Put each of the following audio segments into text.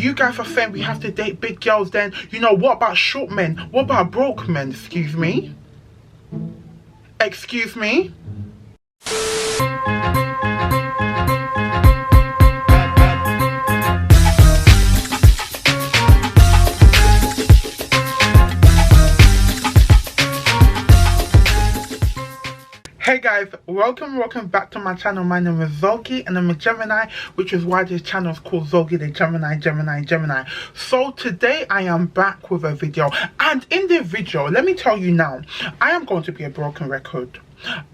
you guys are saying we have to date big girls, then, you know, what about short men? What about broke men? Excuse me? Excuse me? Hey guys, welcome back to my channel. My name is Zogi and I'm a Gemini, which is why this channel is called Zogi the Gemini. So today I am back with a video, and in this video, let me tell you now, I am going to be a broken record.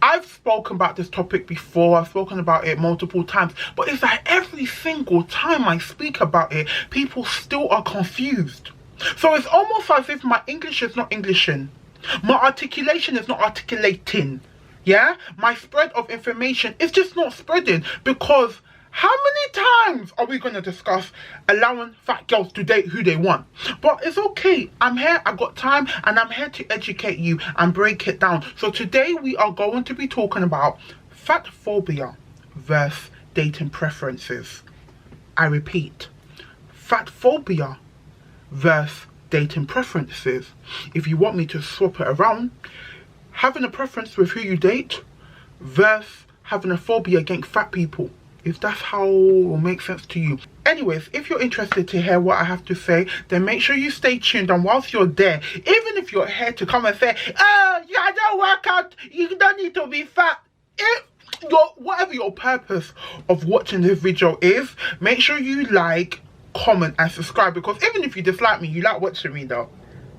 I've spoken about this topic before, I've spoken about it multiple times, but it's like every single time I speak about it, people still are confused. So it's almost as if my English is not Englishing, my articulation is not articulating. Yeah, my spread of information is just not spreading, because how many times are we going to discuss allowing fat girls to date who they want? But it's okay, I'm here, I've got time, and I'm here to educate you and break it down. So today we are going to be talking about fat phobia versus dating preferences. I repeat, fat phobia versus dating preferences. If you want me to swap it around, having a preference with who you date versus having a phobia against fat people, if that's how it will make sense to you. Anyways, if you're interested to hear what I have to say, then make sure you stay tuned. And whilst you're there, even if you're here to come and say, oh, yeah, I don't work out, you don't need to be fat, whatever your purpose of watching this video is, make sure you like, comment and subscribe, because even if you dislike me, you like watching me though,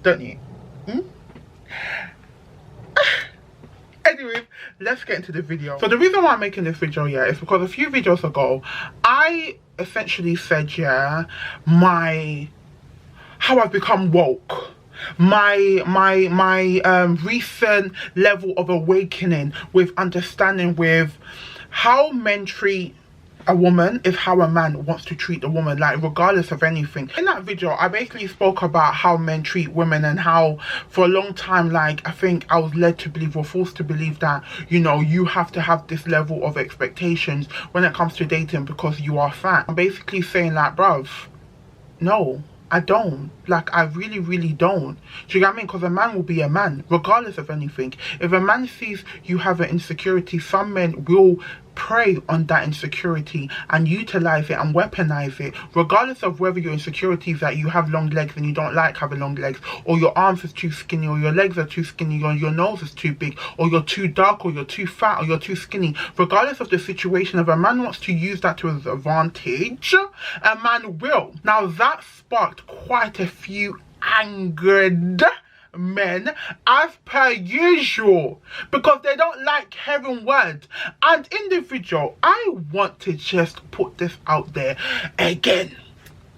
don't you? Anyways, let's get into the video. So the reason why I'm making this video, yeah, is because a few videos ago I essentially said, yeah, how I've become woke, my recent level of awakening with understanding with how men treat a woman is how a man wants to treat a woman, like regardless of anything. In that video I basically spoke about how men treat women, and how for a long time, like, I think I was led to believe or forced to believe that, you know, you have to have this level of expectations when it comes to dating because you are fat. I'm basically saying, like, bruv, no, I don't. Like, I really don't. Do you get what I mean? Because a man will be a man regardless of anything. If a man sees you have an insecurity, some men will prey on that insecurity and utilize it and weaponize it, regardless of whether your insecurity is that you have long legs and you don't like having long legs, or your arms is too skinny, or your legs are too skinny, or your nose is too big, or you're too dark, or you're too fat, or you're too skinny. Regardless of the situation, if a man wants to use that to his advantage, a man will. Now that sparked quite a few angered men, as per usual, because they don't like hearing words. And in the video, I want to just put this out there again.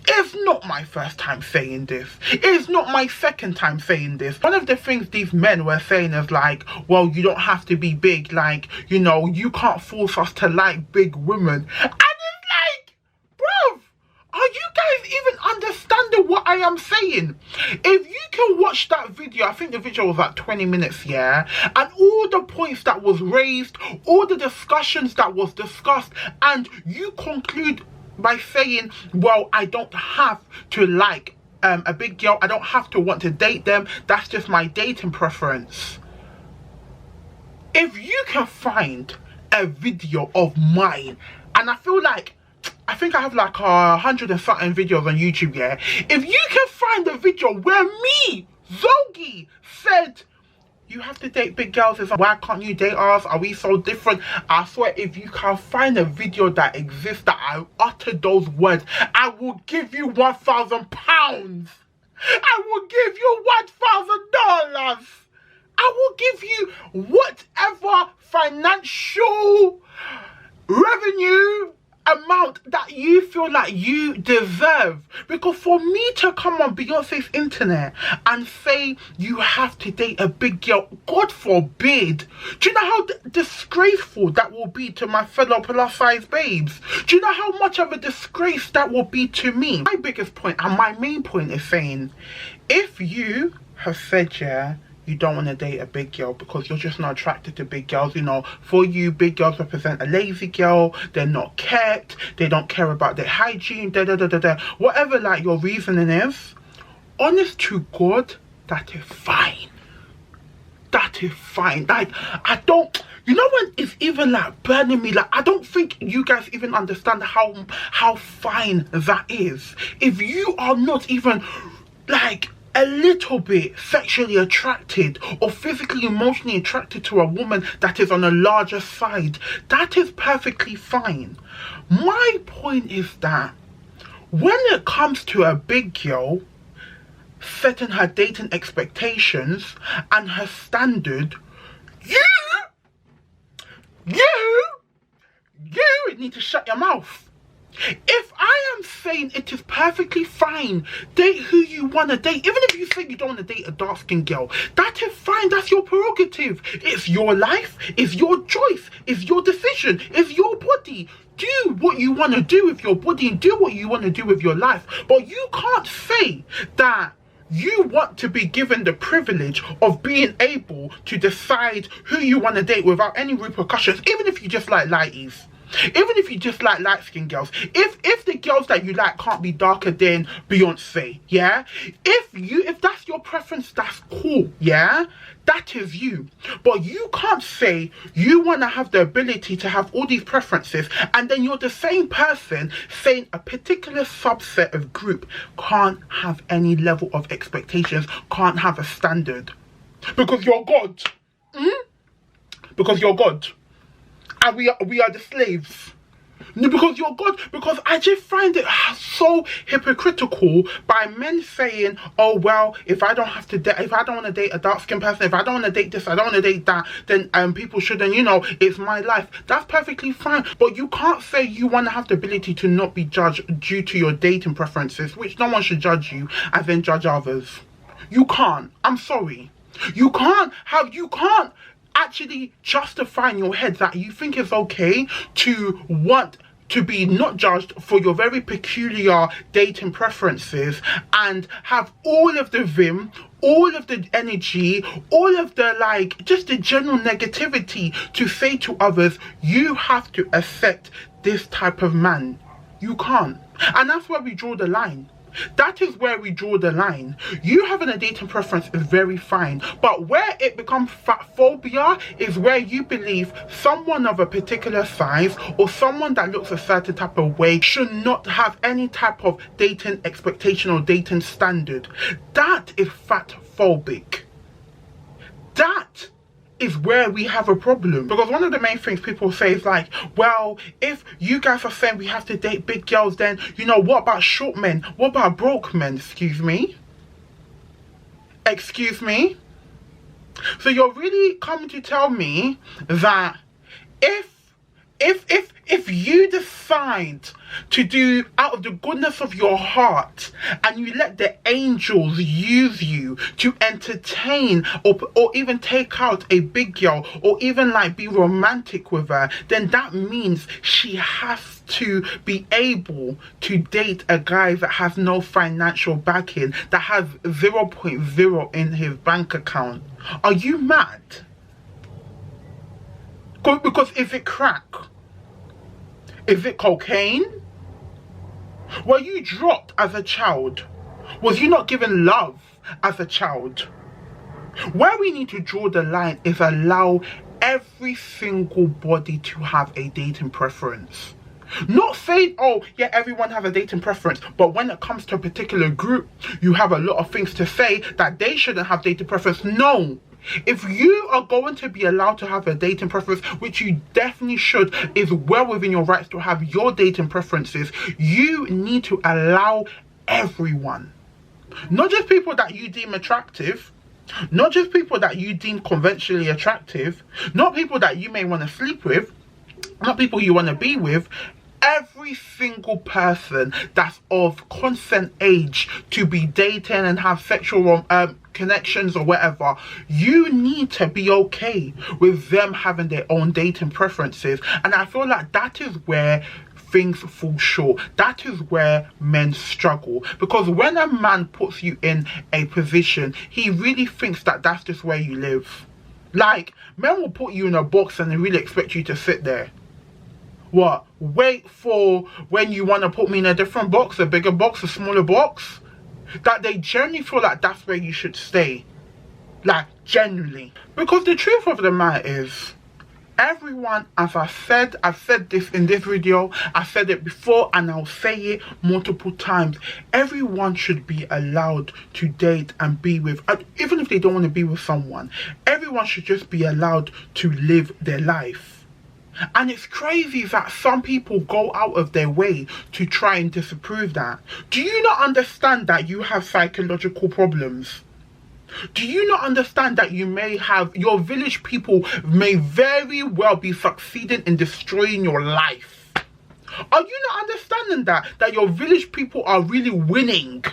It's not my first time saying this. It's not my second time saying this. One of the things these men were saying is like, well, you don't have to be big, like, you know, you can't force us to like big women. And it's like, bruv, are you guys even understanding what I am saying? If you can watch that video, I think the video was like 20 minutes, yeah, and all the points that was raised, all the discussions that was discussed, and you conclude by saying, well, I don't have to like a big girl, I don't have to want to date them, that's just my dating preference. If you can find a video of mine, and I feel like, I think I have like 100 and something videos on YouTube, yeah, if you can find a video where me, Zogi, said you have to date big girls, it's like, why can't you date us, are we so different? I swear, if you can find a video that exists that I uttered those words, I will give you £1,000. I will give you $1,000. I will give you whatever financial revenue amount that you feel like you deserve. Because for me to come on Beyonce's internet and say you have to date a big girl, God forbid, do you know how disgraceful that will be to my fellow plus size babes? Do you know how much of a disgrace that will be to me? My biggest point and my main point is saying, if you have said, yeah, you don't want to date a big girl because you're just not attracted to big girls. You know, for you, big girls represent a lazy girl. They're not kept. They don't care about their hygiene. Whatever, like, your reasoning is, honest to God, that is fine. That is fine. Like, I don't, you know, when it's even like burning me, like, I don't think you guys even understand how fine that is. If you are not even like a little bit sexually attracted or physically emotionally attracted to a woman that is on a larger side, that is perfectly fine. My point is that when it comes to a big girl setting her dating expectations and her standard, you need to shut your mouth. If I am saying it is perfectly fine, date who you want to date, even if you think you don't want to date a dark-skinned girl, that is fine. That's your prerogative. It's your life, it's your choice, it's your decision, it's your body. Do what you want to do with your body and do what you want to do with your life. But you can't say that you want to be given the privilege of being able to decide who you want to date without any repercussions, even if you just like lighties. Even if you just like light-skinned girls, if the girls that you like can't be darker than Beyonce, yeah, if that's your preference, that's cool, yeah, that is you. But you can't say you want to have the ability to have all these preferences and then you're the same person saying a particular subset of group can't have any level of expectations, can't have a standard, because you're God. Because you're God. And we are the slaves. No, because you're God. Because I just find it so hypocritical by men saying, oh well, if I don't want to date a dark-skinned person, if I don't want to date this, I don't want to date that, then people shouldn't, you know, it's my life. That's perfectly fine. But you can't say you want to have the ability to not be judged due to your dating preferences, which no one should judge you, and then judge others. You can't. I'm sorry. You can't actually justify in your head that you think it's okay to want to be not judged for your very peculiar dating preferences and have all of the vim, all of the energy, all of the, like, just the general negativity to say to others, you have to accept this type of man. You can't. And that's where we draw the line. That is where we draw the line. You having a dating preference is very fine, but where it becomes fatphobia is where you believe someone of a particular size or someone that looks a certain type of way should not have any type of dating expectation or dating standard. That is fatphobic. That is where we have a problem. Because one of the main things people say is like, well, if you guys are saying we have to date big girls, then, you know, what about short men? What about broke men? Excuse me? Excuse me? So you're really coming to tell me that if you decide to do out of the goodness of your heart and you let the angels use you to entertain or even take out a big girl or even like be romantic with her, then that means she has to be able to date a guy that has no financial backing, that has 0.0 in his bank account. Are you mad? Because is it crack? Is it cocaine? Were you dropped as a child? Was you not given love as a child? Where we need to draw the line is allow every single body to have a dating preference. Not saying, oh yeah, everyone has a dating preference, but when it comes to a particular group, you have a lot of things to say that they shouldn't have dating preference. No. If you are going to be allowed to have a dating preference, which you definitely should, is well within your rights to have your dating preferences, you need to allow everyone. Not just people that you deem attractive, not just people that you deem conventionally attractive, not people that you may want to sleep with, not people you want to be with. Every single person that's of consent age to be dating and have sexual connections or whatever, you need to be okay with them having their own dating preferences. And I feel like that is where things fall short. That is where men struggle, because when a man puts you in a position, he really thinks that that's just where you live. Like, men will put you in a box and they really expect you to sit there. What? Wait for when you want to put me in a different box, a bigger box, a smaller box? That they generally feel like that's where you should stay. Like, genuinely. Because the truth of the matter is, everyone, as I've said this in this video, I said it before and I'll say it multiple times, everyone should be allowed to date and be with, even if they don't want to be with someone, everyone should just be allowed to live their life. And it's crazy that some people go out of their way to try and disapprove that. Do you not understand that you have psychological problems? Do you not understand that you may have, your village people may very well be succeeding in destroying your life? Are you not understanding that your village people are really winning?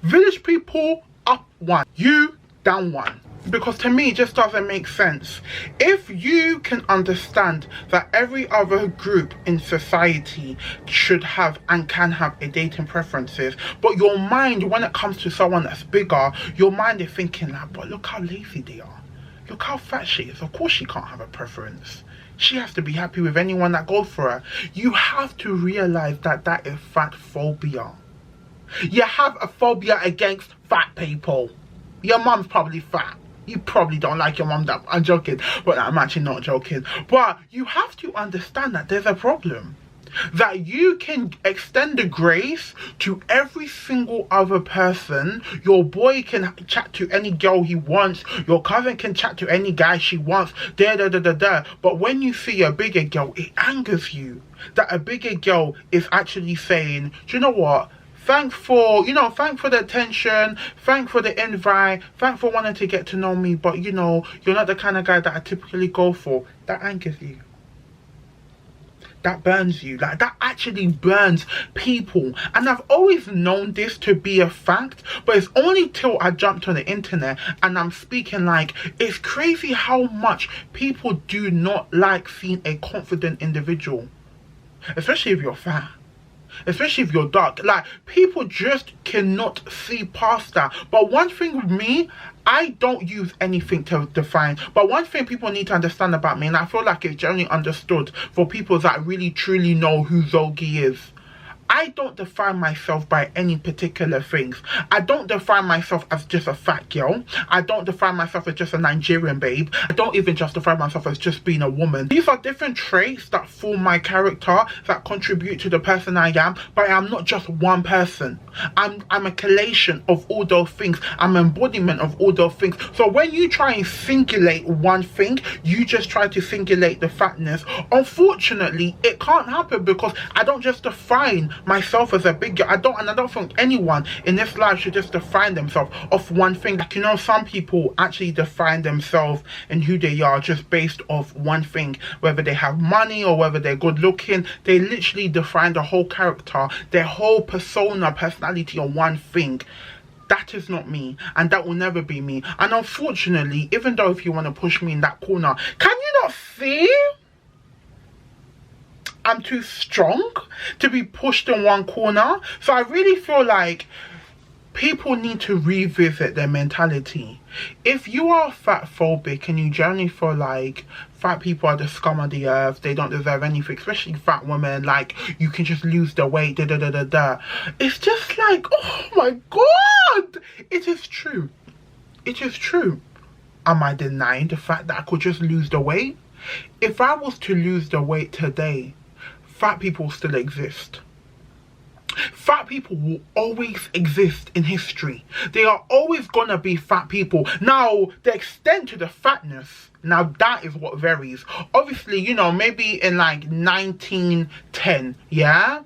Village people up one, you down one. Because to me, it just doesn't make sense. If you can understand that every other group in society should have and can have a dating preferences, but your mind, when it comes to someone that's bigger, your mind is thinking like, but look how lazy they are. Look how fat she is. Of course she can't have a preference. She has to be happy with anyone that goes for her. You have to realize that that is fat phobia. You have a phobia against fat people. Your mum's probably fat. You probably don't like your mum that. I'm joking, but I'm actually not joking. But you have to understand that there's a problem. That you can extend the grace to every single other person. Your boy can chat to any girl he wants. Your cousin can chat to any guy she wants. But when you see a bigger girl, it angers you. That a bigger girl is actually saying, do you know what? Thanks for the attention, thanks for the invite, thanks for wanting to get to know me, but you're not the kind of guy that I typically go for. That angers you. That burns you. Like, that actually burns people. And I've always known this to be a fact, but it's only till I jumped on the internet and I'm speaking like, it's crazy how much people do not like seeing a confident individual. Especially if you're fat. Especially if you're dark. Like, people just cannot see past that. But one thing with me, I don't use anything to define. But one thing people need to understand about me, and I feel like it's generally understood for people that really truly know who Zogi is, I don't define myself by any particular things. I don't define myself as just a fat girl. I don't define myself as just a Nigerian babe. I don't even justify myself as just being a woman. These are different traits that form my character, that contribute to the person I am, but I'm not just one person. I'm a collation of all those things. I'm an embodiment of all those things. So when you try and singulate one thing, you just try to singulate the fatness. Unfortunately, it can't happen, because I don't just define myself as a big girl. I don't think anyone in this life should just define themselves off one thing. Like, some people actually define themselves and who they are just based off one thing, whether they have money or whether they're good looking. They literally define the whole character, their whole persona, personality on one thing. That is not me, and that will never be me. And unfortunately, even though if you want to push me in that corner, can you not see I'm too strong to be pushed in one corner? So I really feel like people need to revisit their mentality. If you are fat phobic and you generally feel like fat people are the scum of the earth, they don't deserve anything, especially fat women, like, you can just lose the weight, it's just like, oh my god, it is true. It is true. Am I denying the fact that I could just lose the weight? If I was to lose the weight today, fat people still exist. Fat people will always exist in history. They are always gonna be fat people. Now, the extent to the fatness, now that is what varies. Obviously, maybe in like 1910, yeah?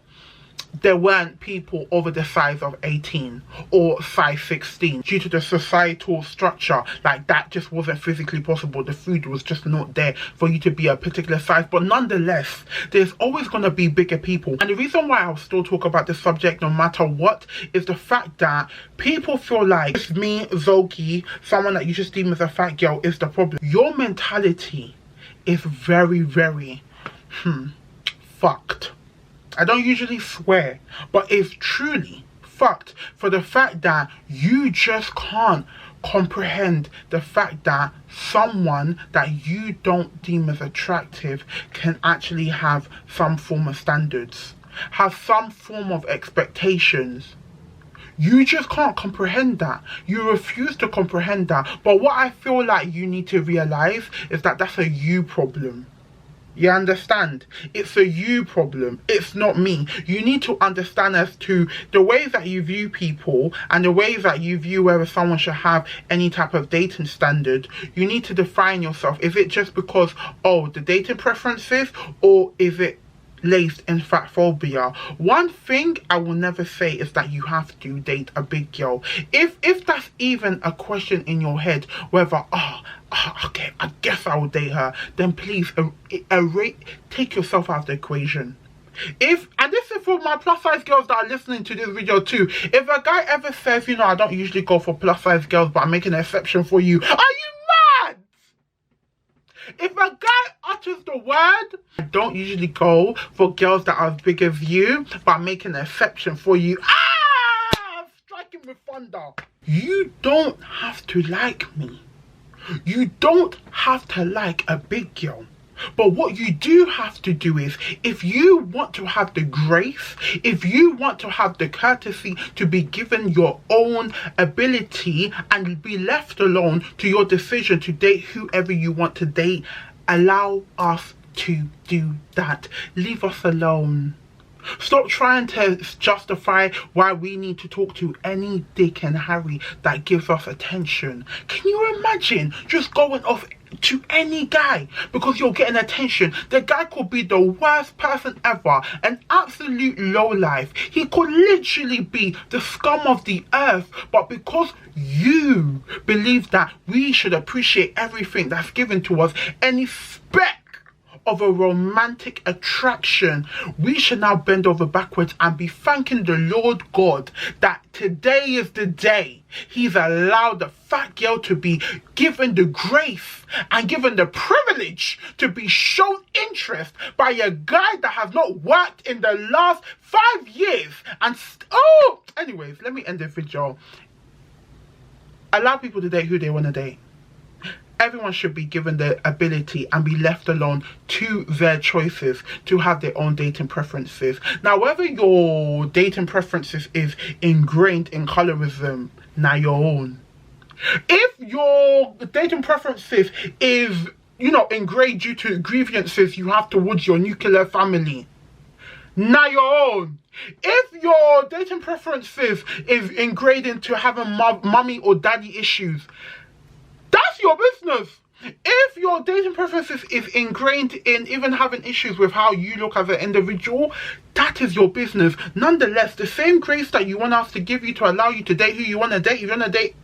There weren't people over the size of 18 or size 16 due to the societal structure. Like, that just wasn't physically possible. The food was just not there for you to be a particular size. But nonetheless, there's always going to be bigger people. And the reason why I'll still talk about this subject no matter what is the fact that people feel like it's me, Zogi, someone that you just deem as a fat girl, is the problem. Your mentality is very, very fucked. I don't usually swear, but it's truly fucked for the fact that you just can't comprehend the fact that someone that you don't deem as attractive can actually have some form of standards, have some form of expectations. You just can't comprehend that. You refuse to comprehend that. But what I feel like you need to realize is that that's a you problem. You understand? It's a you problem. It's not me. You need to understand as to the ways that you view people and the ways that you view whether someone should have any type of dating standard. You need to define yourself. Is it just because, oh, the dating preferences, or is it laced in fatphobia? One thing I will never say is that you have to date a big girl. If that's even a question in your head, whether okay, I guess I will date her, then please take yourself out of the equation. And this is for my plus size girls that are listening to this video too. If a guy ever says, I don't usually go for plus size girls, but I'm making an exception for you, are you mad? If a guy utters the word, I don't usually go for girls that are as big as you, but I'm making an exception for you. Striking with thunder. You don't have to like me. You don't have to like a big girl. But what you do have to do is, if you want to have the grace, if you want to have the courtesy to be given your own ability and be left alone to your decision to date whoever you want to date, allow us to do that. Leave us alone. Stop trying to justify why we need to talk to any Dick and Harry that gives us attention. Can you imagine just going off to any guy because you're getting attention? The guy could be the worst person ever, an absolute lowlife. He could literally be the scum of the earth, but because you believe that we should appreciate everything that's given to us, any speck of a romantic attraction, we should now bend over backwards and be thanking the Lord God that today is the day He's allowed the fat girl to be given the grace and given the privilege to be shown interest by a guy that has not worked in the last 5 years. And anyways, let me end this video. Allow people to date who they want to date. Everyone should be given the ability and be left alone to their choices, to have their own dating preferences. Now, whether your dating preferences is ingrained in colorism, now your own. If your dating preferences is, ingrained due to grievances you have towards your nuclear family, now your own. If your dating preferences is ingrained into having mommy or daddy issues, that's your business. If your dating preferences is ingrained in even having issues with how you look as an individual, that is your business. Nonetheless, the same grace that you want us to give you to allow you to date who you want to date, if you want to date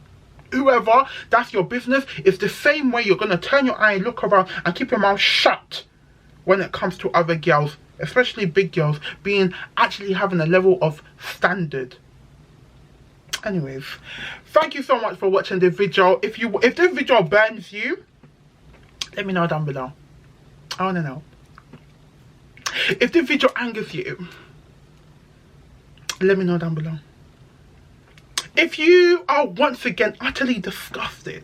whoever, that's your business. It's the same way you're going to turn your eye, look around and keep your mouth shut when it comes to other girls, especially big girls, actually having a level of standard. Anyways, thank you so much for watching this video. If this video burns you, let me know down below. I want to know. If this video angers you, let me know down below. If you are once again utterly disgusted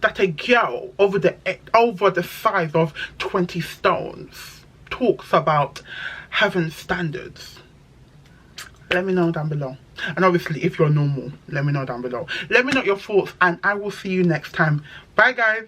that a girl over the size of 20 stones talks about having standards, let me know down below. And obviously, if you're normal, let me know down below. Let me know your thoughts, and I will see you next time. Bye, guys.